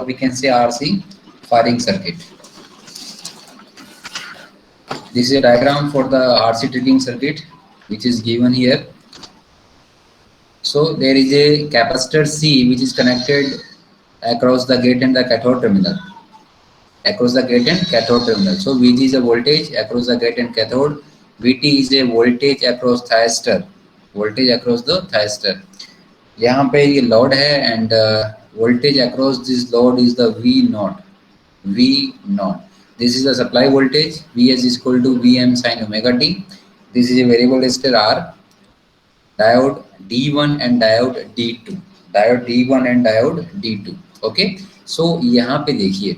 we can say RC firing circuit. This is a diagram for the RC triggering circuit which is given here. So there is a capacitor C which is connected across the gate and the cathode terminal. Across the gate and cathode terminal. So VG is a voltage across the gate and cathode. VT is a voltage across thyristor. Voltage across the thyristor. यहाँ पे ये load है and voltage across this load is the V naught. V naught. This is the supply voltage. Vs is equal to Vm sin omega t. This is a variable resistor R. Diode D1 and diode D2. Diode D1 and diode D2. Okay. So यहाँ पे देखिए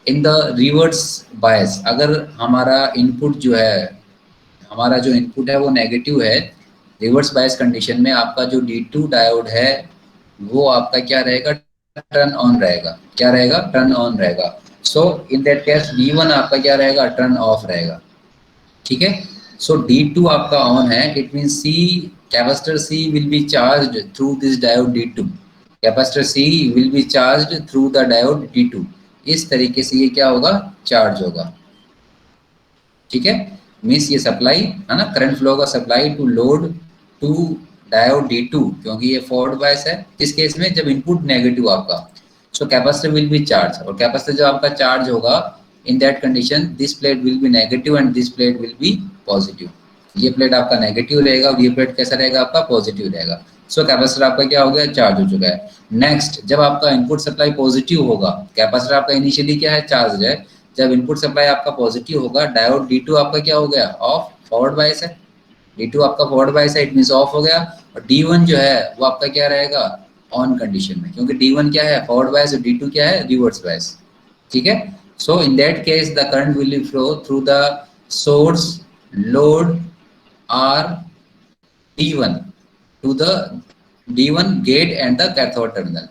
in the reverse bias, अगर हमारा input जो है, हमारा जो input है वो नेगेटिव है, रिवर्स बायस कंडीशन में आपका जो D2 डायोड है वो आपका क्या रहेगा, टर्न ऑन रहेगा. क्या रहेगा, टर्न ऑन रहेगा. सो इन दैट केस D1 आपका क्या रहेगा, टर्न ऑफ रहेगा. ठीक है. सो D2 आपका ऑन है, it mean C capacitor C will be charged through this diode D2. Capacitor C will be charged through the diode D2. इस तरीके से ये क्या होगा, चार्ज होगा. ठीक है. मीन्स ये सप्लाई है ना, करंट फ्लो का supply to load to diode D2, क्योंकि ये फॉरवर्ड बायस है. इस केस में जब इनपुट नेगेटिव आपका, सो कैपेसिटर विल बी चार्ज, और कैपेसिटर जब आपका चार्ज होगा इन that condition this plate will be negative and this plate will be positive. ये प्लेट आपका नेगेटिव रहेगा और ये प्लेट कैसा रहेगा, आपका पॉजिटिव रहेगा. सो कैपेसिटर आपका क्या हो गया, चार्ज हो चुका है. नेक्स्ट, जब आपका इनपुट सप्लाई पॉजिटिव होगा, कैपेसिटर आपका इनिशियली क्या है, चार्ज है. जब इनपुट सप्लाई आपका पॉजिटिव होगा, डायोड D2 आपका क्या हो गया, ऑफ, फॉरवर्ड बायस है. D2 आपका फॉरवर्ड बायस है, इट मींस ऑफ हो गया. और D1 जो है वो आपका क्या रहेगा, ऑन कंडीशन में, क्योंकि D1 क्या है, फॉरवर्ड बायस, और D2 क्या है, रिवर्स बायस. ठीक है. So in that case the current will flow through the source load R D1 to the D1 gate and the cathode terminal.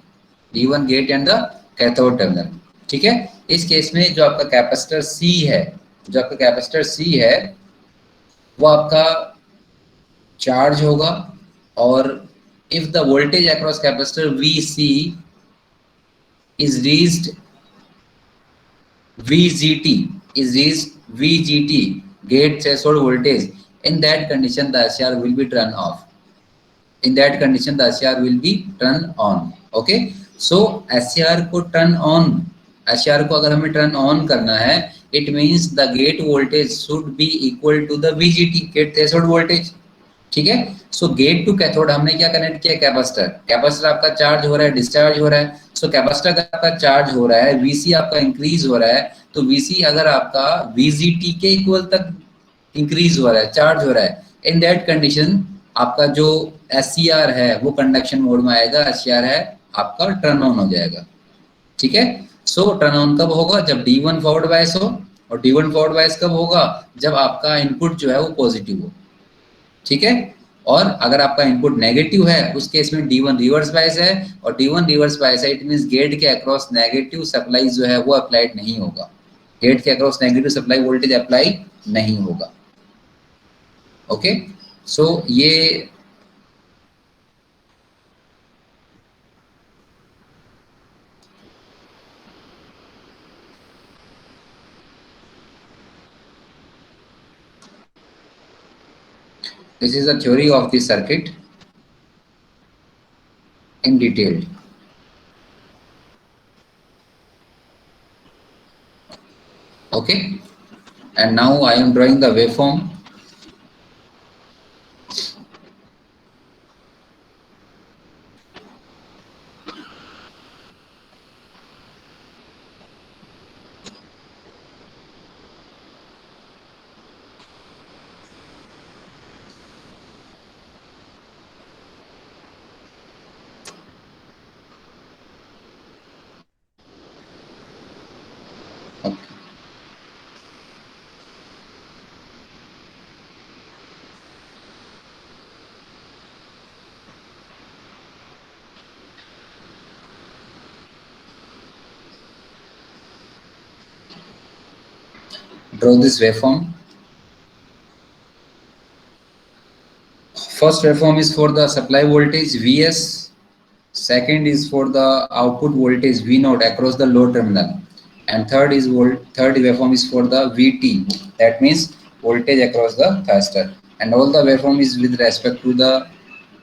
D1 gate and the cathode terminal. ठीक है. इस case में जो आपका capacitor C है, जो आपका capacitor C है वो आपका चार्ज होगा. और if the voltage across capacitor VC is reached VGT gate threshold voltage, in that condition the SCR will be turned off. In that condition the SCR will be turned on. Okay. So SCR को turn on, SCR को अगर हमें turn on करना है, it means the gate voltage should be equal to the VGT, gate threshold voltage. ठीक है. सो gate to cathode हमने क्या कनेक्ट किया, कैपेसिटर. कैपेसिटर आपका चार्ज हो रहा है, डिस्चार्ज हो रहा है. सो कैपेसिटर आपका चार्ज हो रहा है, VC आपका इंक्रीज हो रहा है. तो VC अगर आपका VGT के इक्वल तक इंक्रीज हो रहा है, चार्ज हो रहा है, इन दैट कंडीशन आपका जो SCR है वो कंडक्शन मोड में आएगा. SCR है आपका टर्न ऑन हो जाएगा. ठीक है. सो टर्न ऑन कब होगा, जब D1 फॉरवर्ड बायस हो. और D1 फॉरवर्ड बायस कब होगा, जब आपका इनपुट जो है वो पॉजिटिव हो. ठीक है. और अगर आपका इनपुट नेगेटिव है उस केस में D1 रिवर्स बायस है, और D1 रिवर्स बायस है, इट मींस गेट के अक्रॉस नेगेटिव सप्लाई जो है वो अप्लाइड नहीं होगा. गेट के across negative supply voltage apply नहीं होगा. ओके. सो ये this is the theory of the circuit in detail. Okay. And now I am drawing the waveform. Draw this waveform. First waveform is for the supply voltage Vs. second is for the output voltage V naught across the load terminal, and third waveform is for the VT, that means voltage across the thyristor, and all the waveform is with respect to the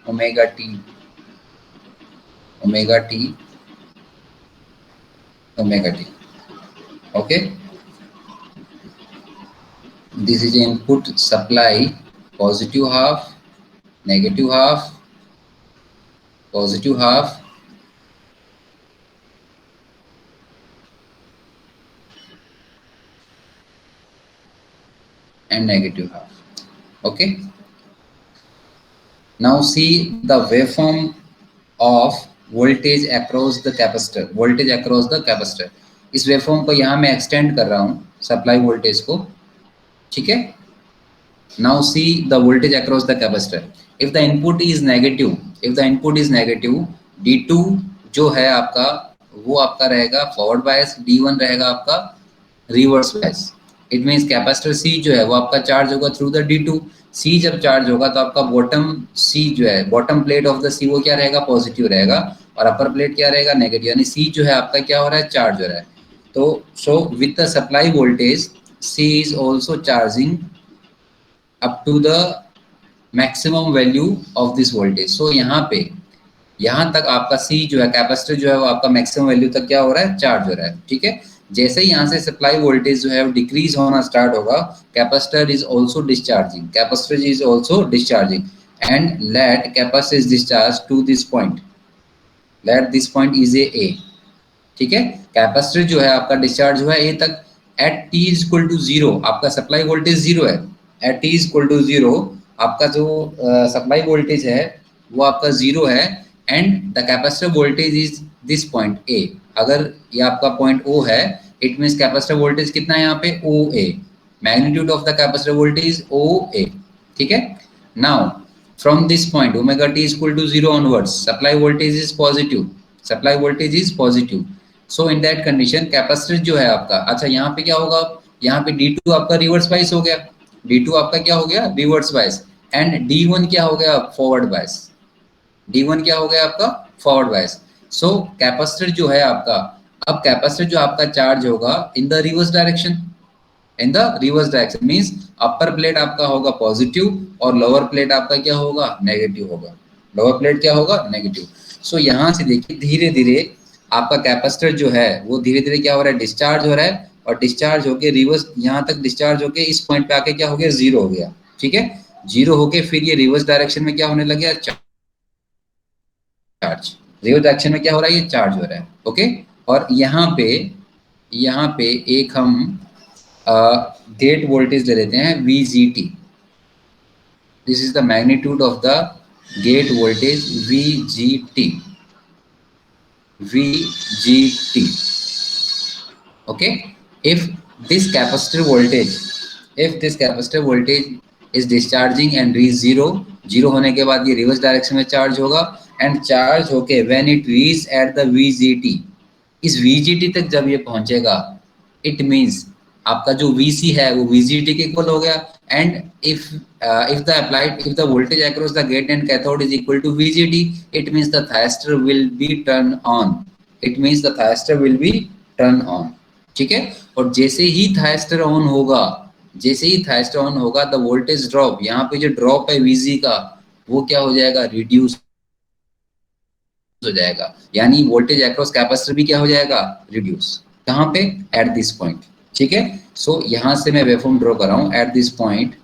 omega t, omega t, omega t. Okay, this is input supply, positive half, negative half, positive half, and negative half. Okay, now see the waveform of voltage across the capacitor, voltage across the capacitor. इस waveform को यहाँ मैं extend कर रहा हूँ supply voltage को, ठीक है. Now see the voltage across the capacitor. If the input is negative, D2 जो है आपका वो आपका रहेगा फॉरवर्ड बायस, D1 रहेगा आपका reverse bias. It means capacitor C जो है वो आपका चार्ज होगा थ्रू द D2. C जब चार्ज होगा तो आपका बॉटम C जो है, bottom plate of the C वो क्या रहेगा, पॉजिटिव रहेगा, और अपर प्लेट क्या रहेगा, नेगेटिव. यानी C जो है आपका क्या हो रहा है, चार्ज हो रहा है. तो so with the supply voltage C is also charging up to the maximum value of this voltage. So यहाँ तक आपका C जो है, कैपेसिटर जो है वो आपका मैक्सिमम वैल्यू तक क्या हो रहा है, चार्ज हो रहा है. ठीक है, जैसे ही यहाँ से सप्लाई वोल्टेज जो है वो डिक्रीज होना स्टार्ट होगा, capacitor is also discharging, capacitor is also discharging, and let capacitor is discharge to this point, let this point is A. ठीक है, कैपेसिटर जो है आपका डिस्चार्ज हुआ है ए तक. At T is equal to zero आपका सप्लाई वोल्टेज जीरो है. At T is equal to zero आपका जो सप्लाई वोल्टेज है वो आपका जीरो है, and the capacitor voltage is this point A. अगर ये आपका पॉइंट ओ है, इट मीन्स कैपेसिटर वोल्टेज कितना है यहाँ पे, O A. Magnitude of the capacitor voltage O A. ठीक है, now from this point omega T is equal to zero onwards supply voltage is positive, supply voltage is positive. So in that condition capacitor जो है आपका, अच्छा यहाँ पे क्या होगा, यहाँ पे D2 आपका रिवर्स बायस हो गया, D2 आपका क्या हो गया, रिवर्स बायस, एंड D1 क्या हो गया, फॉरवर्ड बायस. D1 क्या हो गया आपका, फॉरवर्ड बायस. सो कैपेसिटर जो है आपका, अब कैपेसिटर जो आपका चार्ज होगा in the reverse direction, in the reverse direction means upper plate आपका होगा पॉजिटिव और लोअर प्लेट आपका क्या होगा, नेगेटिव होगा. लोअर प्लेट क्या होगा, नेगेटिव. सो यहाँ से देखिए धीरे धीरे आपका कैपेसिटर जो है वो धीरे धीरे क्या हो रहा है, डिस्चार्ज हो रहा है, और डिस्चार्ज होके रिवर्स यहाँ तक डिस्चार्ज होके इस पॉइंट पे आके क्या हो गया, जीरो हो गया. ठीक है, जीरो होके फिर ये रिवर्स डायरेक्शन में क्या होने लग गया, चार्ज. रिवर्स डायरेक्शन में क्या हो रहा है, ये चार्ज हो रहा है. ओके, और यहाँ पे एक हम गेट वोल्टेज ले लेते हैं VGT. This is the magnitude of the gate voltage VGT. Okay, if this capacitor voltage is discharging and reach zero होने के बाद ये रिवर्स डायरेक्शन में चार्ज होगा, एंड चार्ज होके when it reach at the VGT, इस VGT तक जब ये पहुंचेगा, इट मींस आपका जो VC है वो VGT के इक्वल हो गया. And if the voltage across the gate and cathode is equal to VGT, it means the thyristor will be turned on. It means the thyristor will be turned on. ठीक है, और जैसे ही थायस्टर on होगा, the voltage drop, यहाँ पे जो drop है VG का वो क्या हो जाएगा, रिड्यूस हो जाएगा. यानी वोल्टेज अक्रॉस कैपेसिटर भी क्या हो जाएगा, रिड्यूस. कहाँ पे, एट दिस पॉइंट. ठीक है, सो यहाँ से मैं वेवफॉर्म ड्रॉ कर रहा हूँ at this point.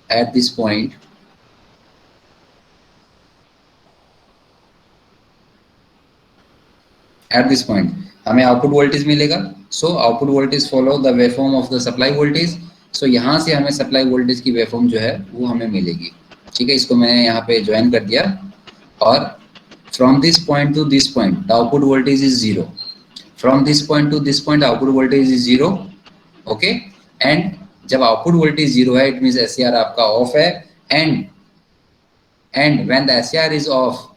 At this point हमें आउटपुट वोल्टेज मिलेगा. So output voltage follow the waveform of the supply voltage. So यहाँ से हमें सप्लाई वोल्टेज की वेवफॉर्म जो है वो हमें मिलेगी. ठीक है, इसको मैंने यहाँ पे ज्वाइन कर दिया, और from this point to this point the output voltage is zero. From this point to this point output voltage is zero. Okay, and जब आउटपुट वोल्टेज जीरो है, इट मींस SCR आपका ऑफ है, and when the SCR is off,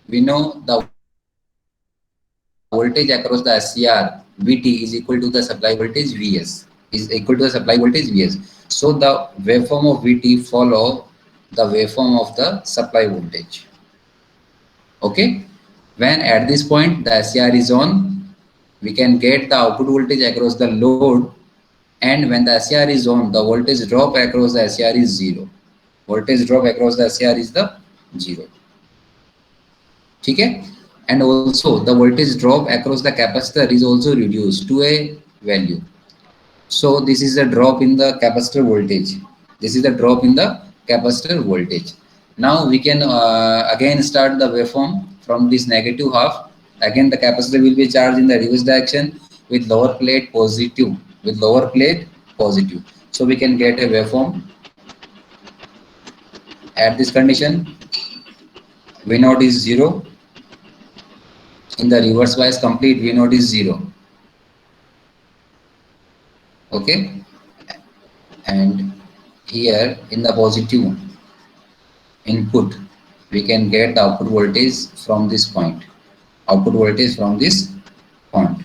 we know the voltage across the SCR VT is equal to the supply voltage VS, so the waveform of VT follow the waveform of the supply voltage. Okay, When at this point the SCR is on, we can get the output voltage across the load, and when the SCR is on, the voltage drop across the SCR is zero. Voltage drop across the SCR is the zero. ठीक है? And also the voltage drop across the capacitor is also reduced to a value. So this is the drop in the capacitor voltage. This is the drop in the capacitor voltage. Now we can again start the waveform from this negative half. Again the capacitor will be charged in the reverse direction with lower plate positive, with lower plate positive. So we can get a waveform at this condition. V naught is 0. In the reverse bias complete, V naught is 0. Okay, and here in the positive input we can get the output voltage from this point, output voltage from this point.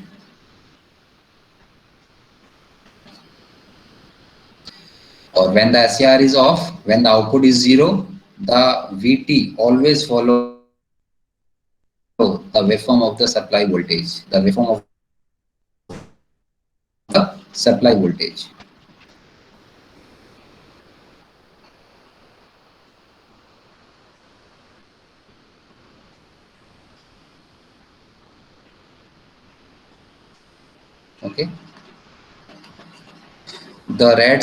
Or when the SCR is off, when the output is 0, the VT always follow the waveform of the supply voltage, the waveform of the supply voltage. Okay, the red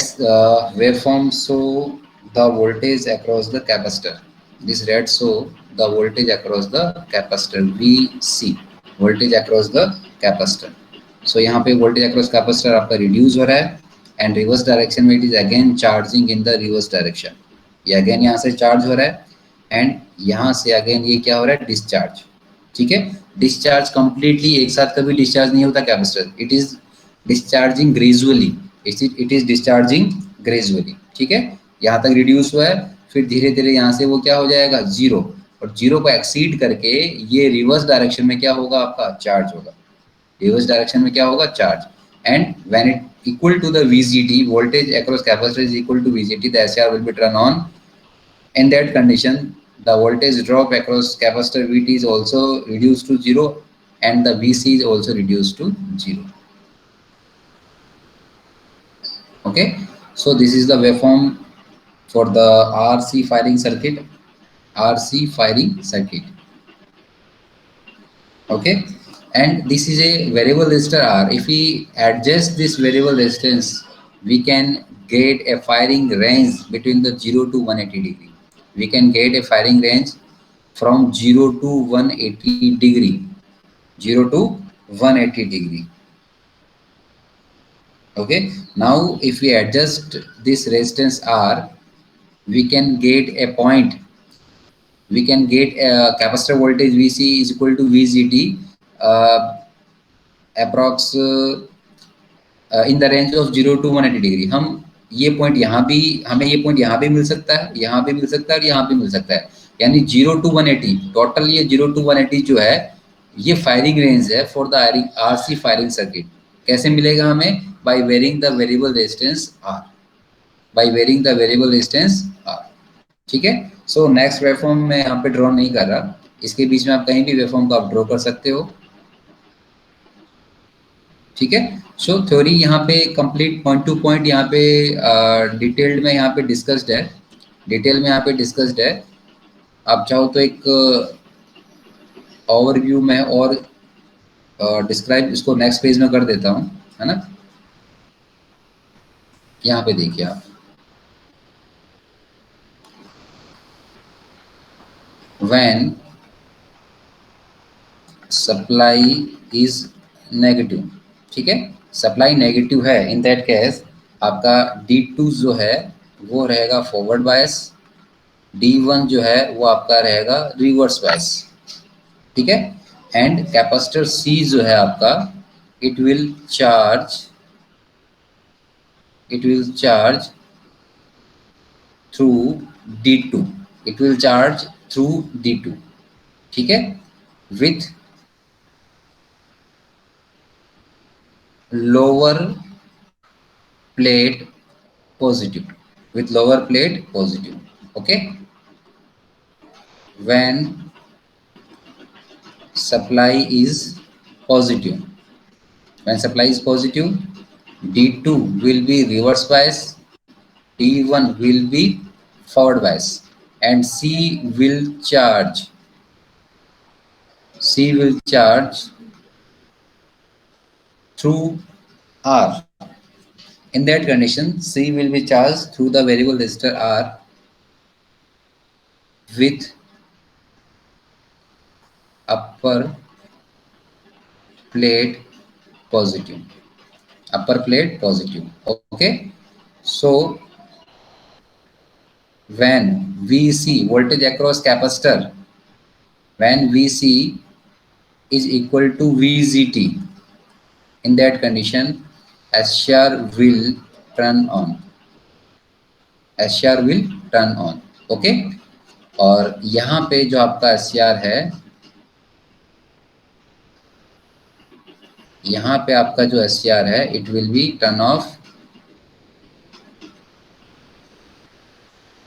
waveform show the voltage across the capacitor. This red show the voltage across the capacitor, VC, voltage across the capacitor. So यहाँ पे voltage across capacitor आपका reduce हो रहा है, and reverse direction में it is again charging in the reverse direction. ये again यहाँ से charge हो रहा है, and यहाँ से again ये क्या हो रहा है, discharge. ठीक है, discharge completely एक साथ कभी discharge नहीं होता capacitor. It is discharging gradually. It is discharging gradually. ठीक है, यहाँ तक reduce हुआ है, फिर धीरे धीरे यहाँ से वो क्या हो जाएगा, जीरो, और जीरो को एक्सीड करके ये रिवर्स डायरेक्शन में क्या होगा, आपका चार्ज होगा. रिवर्स डायरेक्शन में क्या होगा, charge. And when it equal to the VGT, voltage across capacitor is equal to VGT, the SCR will be turned on. In that condition, the voltage drop across capacitor VT is also reduced to zero, and the VC is also reduced to zero. Okay, so this is the waveform for the RC firing circuit. RC firing circuit. Okay, and this is a variable resistor R. If we adjust this variable resistance, we can get a firing range between the 0 to 180 degree. We can get a firing range from 0 to 180 degree. 0 to 180 degree. Okay, now if we adjust this resistance R, we can get a point, we can get a capacitor voltage VC is equal to VGT, approx in the range of 0 to 180 degree. हम ये point यहाँ भी, हमें ये point यहाँ भी मिल सकता है, यहाँ भी मिल सकता है और यहाँ भी मिल सकता है, यानी 0 to 180 टोटल, ये 0 to 180 जो है ये फायरिंग रेंज है for the RC firing circuit. कैसे मिलेगा हमें, by varying the variable resistance R, by varying the variable resistance R. ठीक है, सो नेक्स्ट वेवफॉर्म मैं यहाँ पे ड्रॉ नहीं कर रहा, इसके बीच में आप कहीं भी वेवफॉर्म को आप ड्रॉ कर सकते हो. ठीक है, सो थ्योरी यहाँ पे कंप्लीट पॉइंट टू पॉइंट यहाँ पे डिटेल्ड में यहाँ पे डिस्कस्ड है, डिटेल में यहाँ पे डिस्कस्ड है. आप चाहो तो एक ओवरव्यू में और डिस्क्राइब इसको नेक्स्ट पेज में कर देता हूँ, है ना. यहाँ पे देखिए आप, when सप्लाई इज नेगेटिव, ठीक है, सप्लाई नेगेटिव है, इन दैट केस आपका D2 जो है वो रहेगा फॉरवर्ड बायस, D1 जो है वो आपका रहेगा रिवर्स बायस. ठीक है, एंड कैपेसिटर C जो है आपका, it will charge through D2, it will charge through D2. ठीक है, with lower plate positive, with lower plate positive. Okay, when supply is positive. When supply is positive, D2 will be reverse bias, D1 will be forward bias, and C will charge through R. In that condition, C will be charged through the variable resistor R with upper plate positive. Upper plate positive. Okay. So when VC, voltage across capacitor, when VC is equal to VGT, in that condition SCR will turn on. SCR will turn on. Okay, और यहाँ पे जो आपका SCR है, यहाँ पे आपका जो SCR है, it will be turn off.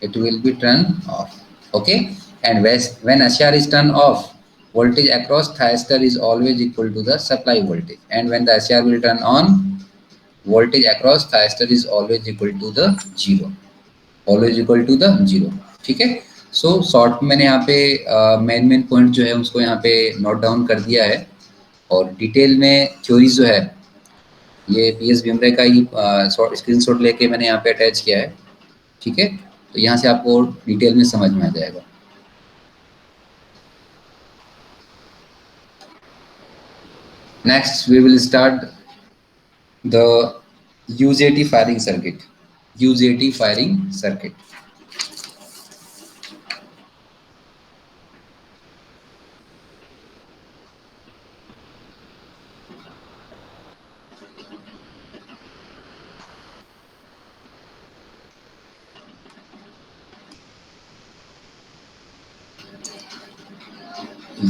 It will be turned off. Okay, and when SCR is turned off, voltage across thyristor is always equal to the supply voltage, and when the SCR will turn on, voltage across thyristor is always equal to the zero. Always equal to the zero. ठीक है. So short मैंने यहाँ पे main point जो है उसको यहाँ पे नोट डाउन कर दिया है, और डिटेल में थ्योरीज जो है ये PS भीमरे का ही स्क्रीनशॉट लेके मैंने यहाँ पे अटैच किया है. ठीक है, तो यहाँ से आपको डिटेल में समझ में आ जाएगा. Next we will start the UJT firing circuit. UJT firing circuit.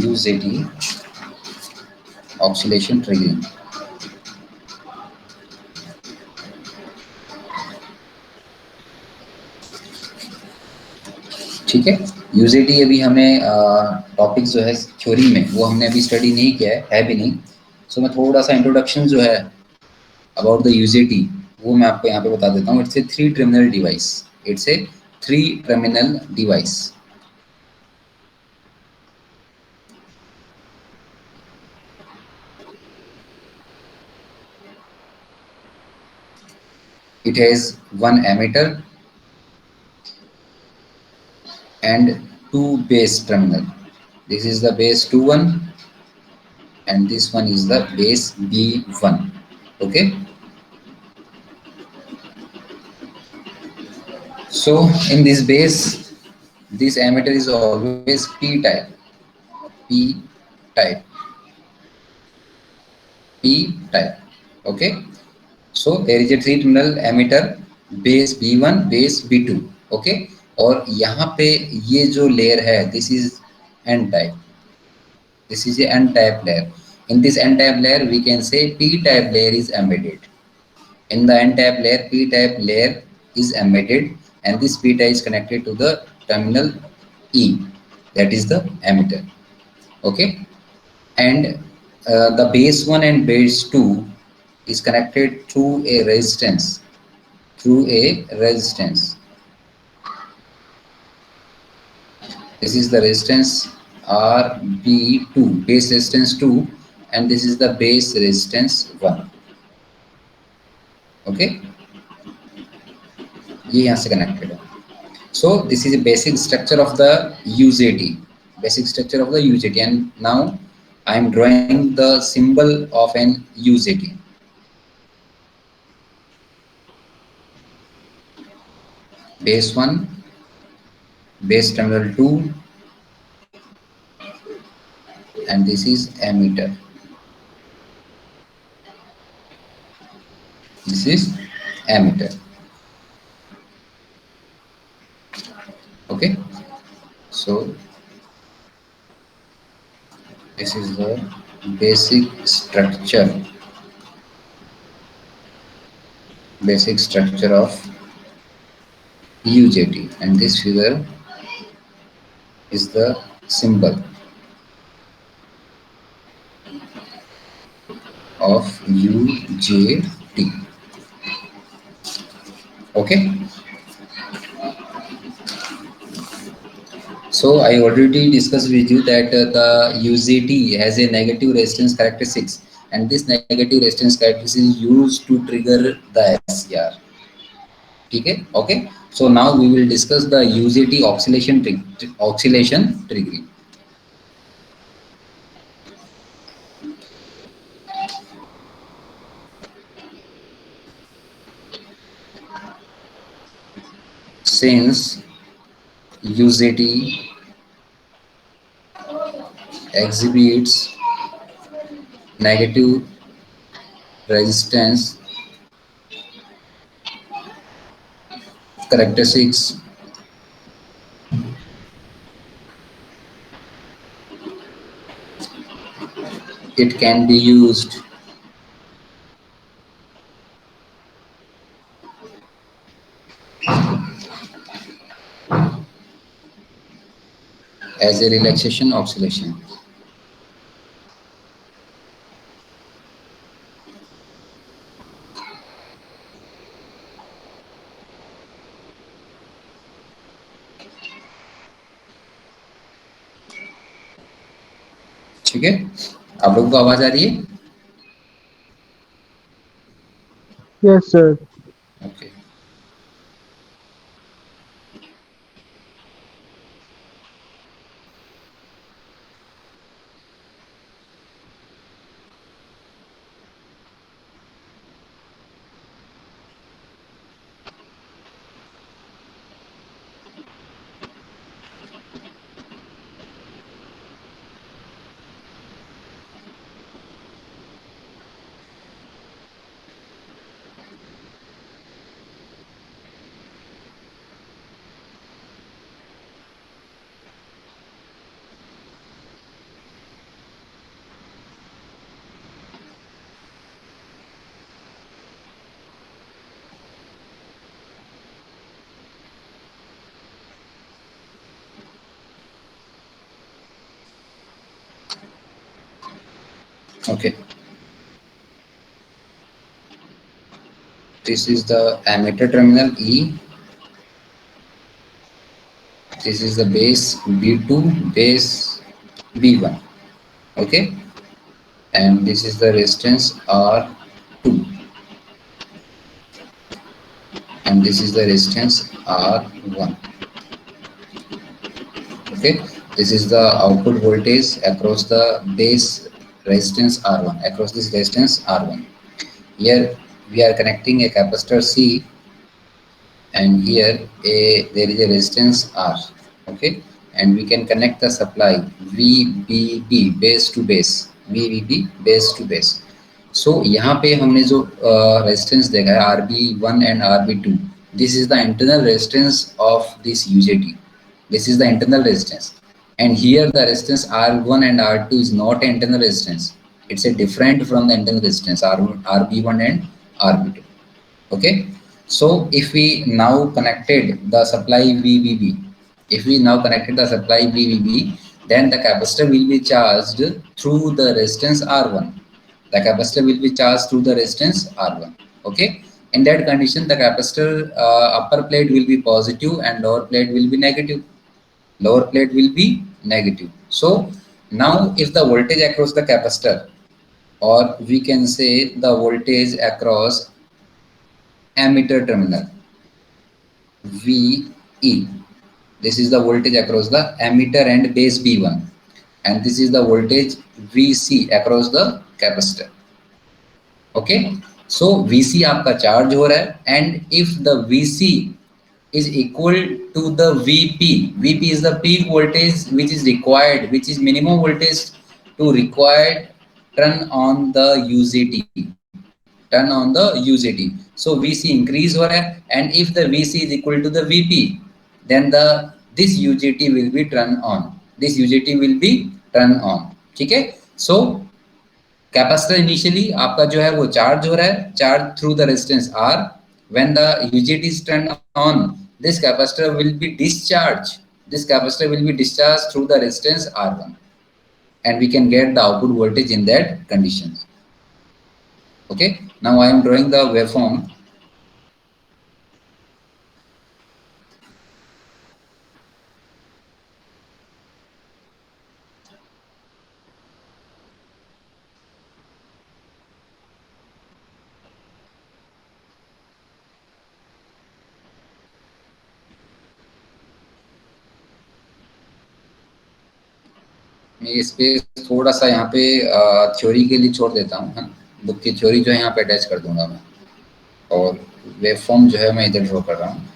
UJT oscillation triggering. ठीक है, UJT अभी हमें टॉपिक जो है थ्योरी में वो हमने अभी स्टडी नहीं किया है भी नहीं. सो मैं थोड़ा सा इंट्रोडक्शन जो है अबाउट द UJT वो मैं आपको यहाँ पे बता देता हूँ. It's a 3 terminal device. It's a 3 terminal device. It has one emitter and 2 base terminal. This is the base 2-1 and this one is the base B1. Okay, so in this base, this emitter is always P type. P type. P type. Okay, so there is a 3 terminal emitter, base B1, base B2. Okay, और यहाँ पे ये जो layer है, this is N type. This is a N type layer. In this N type layer, we can say P type layer is embedded. In the N type layer, P type layer is embedded, and this P type is connected to the terminal E, that is the emitter. Okay, and the base 1 and base 2 is connected through a resistance. Through a resistance. This is the resistance RB2, base resistance 2, and this is the base resistance 1. Okay, ये यहाँ से connected है. So this is a basic structure of the UJT. Basic structure of the UJT, and now I am drawing the symbol of an UJT. Base 1, base terminal 2, and this is emitter. This is emitter. Okay, so this is the basic structure of UJT, and this figure is the symbol. This is the symbol of UJT. Okay, so this is the basic structure of UJT, and this figure is the symbol. Okay, so this is the basic structure of UJT, and this figure is the symbol. Okay, so this is the basic structure of UJT, and this figure is the symbol. Okay, so this is the basic structure of UJT, and this figure is the symbol. of UJT. Okay. So I already discussed with you that the UZT has a negative resistance characteristics, and this negative resistance characteristic is used to trigger the SCR. Okay, okay. So now we will discuss the UZT oscillation triggering. Since UZT exhibits negative resistance characteristics, it can be used as a relaxation oscillation. ठीक है, आप लोगों को आवाज आ रही है? Yes, sir. Okay, okay. This is the emitter terminal E. This is the base B2, base B1. Okay, and this is the resistance R2, and this is the resistance R1. Okay, this is the output voltage across the base resistance R1, across this resistance R1. Here we are connecting a capacitor C, and here there is a resistance R. Okay, and we can connect the supply VBB, base to base, VBB base to base. So यहाँ पे हमने जो resistance देखा है RB1 and RB2, this is the internal resistance of this UJT. This is the internal resistance, and here the resistance R1 and R2 is not an internal resistance. It's a different from the internal resistance RB1 and RB2. Okay, so if we now connected the supply VBB, if we now connected the supply VBB, then the capacitor will be charged through the resistance R1. The capacitor will be charged through the resistance R1. Okay, in that condition the capacitor upper plate will be positive and lower plate will be negative. Lower plate will be negative. So now if the voltage across the capacitor, or we can say the voltage across ammeter terminal VE. This is the voltage across the ammeter and base B1, and this is the voltage VC across the capacitor. Okay, so VC आपका charge हो रहा है, and if the VC is equal to the VP, VP is the peak voltage which is required, which is minimum voltage to required turn on the UZT. Turn on the UZT. So VC increase हो रहा है, and if the VC is equal to the VP, then this UJT will be turned on. This UJT will be turned on. ठीक है? So capacitor initially आपका जो है वो charge हो रहा है, charge through the resistance R. When the UJT is turned on, this capacitor will be discharged. This capacitor will be discharged through the resistance R1, and we can get the output voltage in that condition. Okay, now I am drawing the waveform. मैं space थोड़ा सा यहाँ पे theory के लिए छोड़ देता हूँ, है ना। बुक की थ्योरी जो है यहाँ पे अटैच कर दूंगा मैं, और वेवफॉर्म जो है मैं इधर ड्रॉ कर रहा हूँ।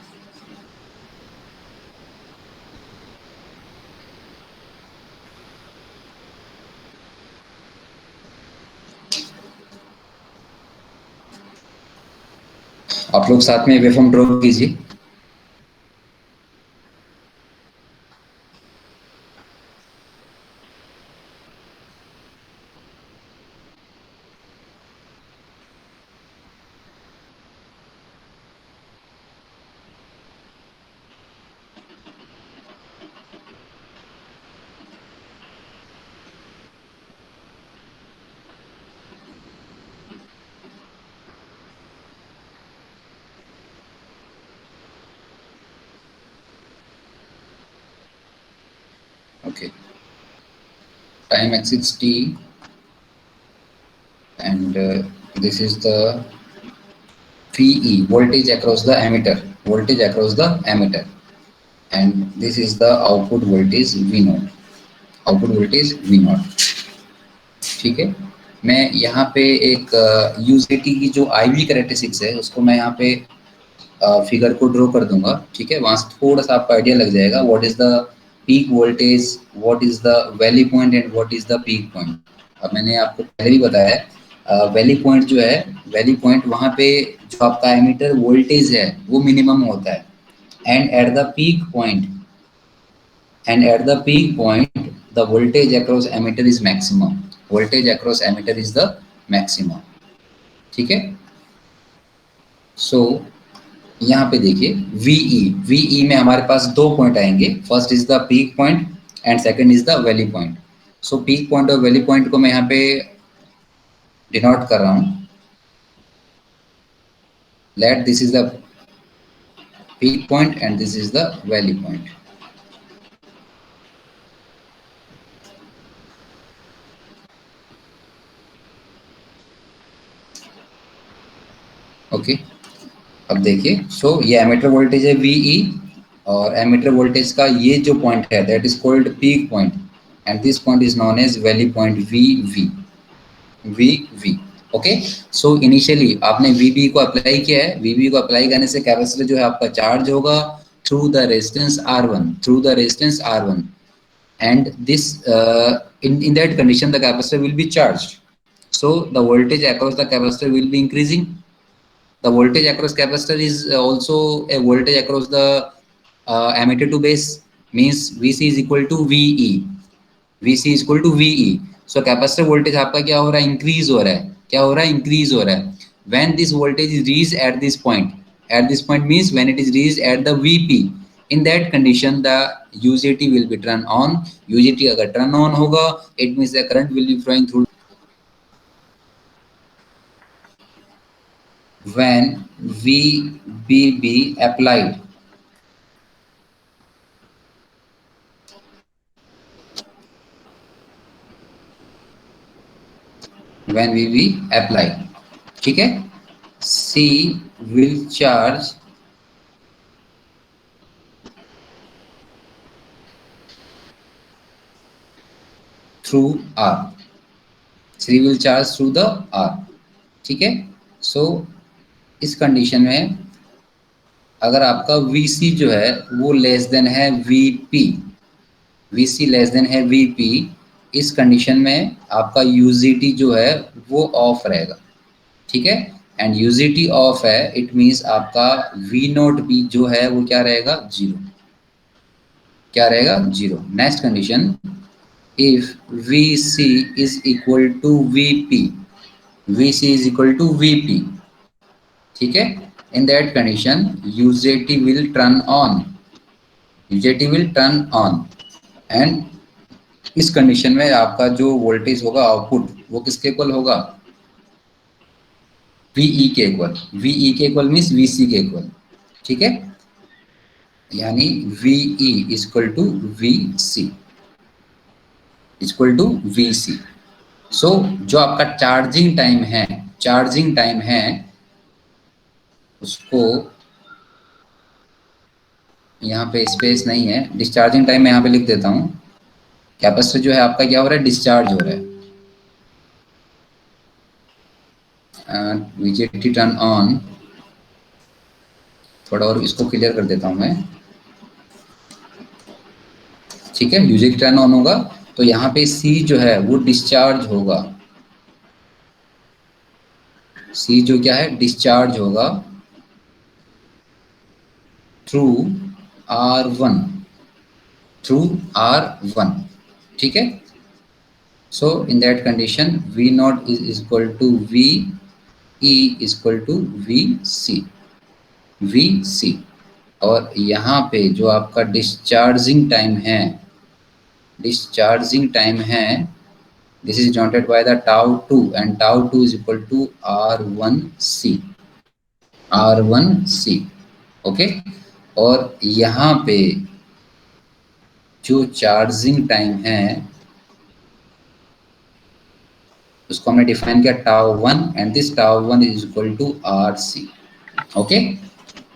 आप लोग साथ में वेवफॉर्म ड्रॉ कीजिए। Okay, time axis t, and this is the VE, voltage across the emitter, voltage across the emitter, and this is the output voltage V naught, output voltage V naught। ठीक है, मैं यहाँ पे एक UJT की जो IV characteristics है उसको मैं यहाँ पे फिगर को ड्रॉ कर दूंगा। ठीक है, वहां से थोड़ा सा आपको आइडिया लग जाएगा what is the peak voltage, what is the valley point and what is the peak point. अब मैंने आपको पहले भी बताया है, वैली पॉइंट जो है, वैली पॉइंट वहां पे जो आपका एमीटर वोल्टेज है वो मिनिमम होता है, and at the peak point, and at the peak point the voltage across emitter is maximum, voltage across emitter is the maximum। ठीक है, सो यहाँ पे देखिए VE, VE में हमारे पास दो पॉइंट आएंगे, first is the peak point and second is the valley point. So peak point और वैली पॉइंट को मैं यहाँ पे डिनोट कर रहा हूँ, let this is the peak point and this is the valley point. Okay, अब देखिए, सो ये एमीटर वोल्टेज है VE, और एमीटर वोल्टेज का ये जो पॉइंट है that is called peak point, and this point is known as valley point VV, VV। Okay, so initially आपने VB को अप्लाई किया है, VB को अप्लाई करने से कैपेसिटर जो है आपका चार्ज होगा through the resistance R1, through the resistance R1, and this in that condition the capacitor will be charged, so the voltage across the capacitor will be increasing। The voltage across capacitor is also a voltage across the emitter to base, means VC is equal to VE, VC is equal to VE। so capacitor voltage आपका क्या हो रहा है, increase हो रहा है, क्या हो रहा है, इंक्रीज हो रहा है। when this voltage is reached at this point, at this point means when it is reached at the VP, in that condition the UJT will be turned on। UJT अगर turn on होगा it means the current will be flowing through। when VBB applied, when VB applied, ठीक है, C will charge through R, C will charge through the R। ठीक है, सो इस condition में अगर आपका VC जो है वो लेस देन है VP, VC लेस देन है VP, इस कंडीशन में आपका UJT जो है वो ऑफ रहेगा। ठीक है, एंड UJT ऑफ है इट मींस आपका V नोट भी जो है वो क्या रहेगा, जीरो, क्या रहेगा, zero. Next condition, if VC is equal to VP, VC is equal to VP, ठीक है, in that condition UJT will turn on, UJT will turn on, and इस कंडीशन में आपका जो वोल्टेज होगा आउटपुट वो किसके इक्वल होगा, VE के इक्वल, VE के इक्वल मीन्स VC के इक्वल, ठीक है, यानी VE equal to VC equal to VC। So जो आपका चार्जिंग टाइम है उसको, यहाँ पे स्पेस नहीं है, डिस्चार्जिंग टाइम मैं यहाँ पे लिख देता हूँ। कैपेसिटर जो है आपका क्या हो रहा है, डिस्चार्ज हो रहा है। VGT टर्न ऑन, थोड़ा और इसको क्लियर कर देता हूँ मैं, ठीक है। यूजेटी टर्न ऑन होगा तो यहाँ पे C जो है वो डिस्चार्ज होगा, C जो क्या है डिस्चार्ज होगा थ्रू R1, थ्रू R1, ठीक है। So in that condition V not is equal to VE equal to VC। और यहाँ पे जो आपका डिस्चार्जिंग टाइम है this is denoted by the tau 2 and tau 2 is equal to R1C, okay. और यहाँ पे जो चार्जिंग टाइम है उसको हमने डिफाइन किया tau 1 and this tau 1 is equal to RC, okay।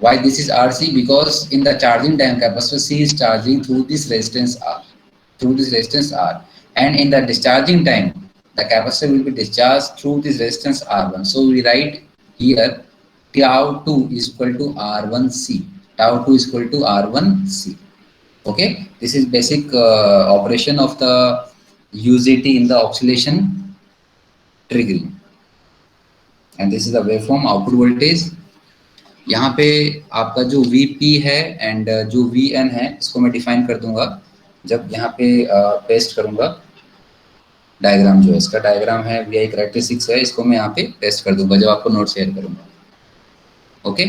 Why this is RC? Because in the charging time capacitor C is charging through this resistance R, and in the discharging time the capacitor will be discharged through this resistance R1. So we write here tau 2 is equal to R1C, okay। This is basic operation of the UJT in the oscillation triggering, and this is the waveform output voltage। यहाँ पे आपका जो Vp है and जो Vn है इसको मैं define कर दूंगा जब यहाँ पे पेस्ट करूंगा। डायग्राम जो है इसका डायग्राम है, VI कैरेक्टरिस्टिक्स है, इसको मैं यहाँ पे पेस्ट कर दूंगा जब आपको नोट शेयर करूंगा, ओके।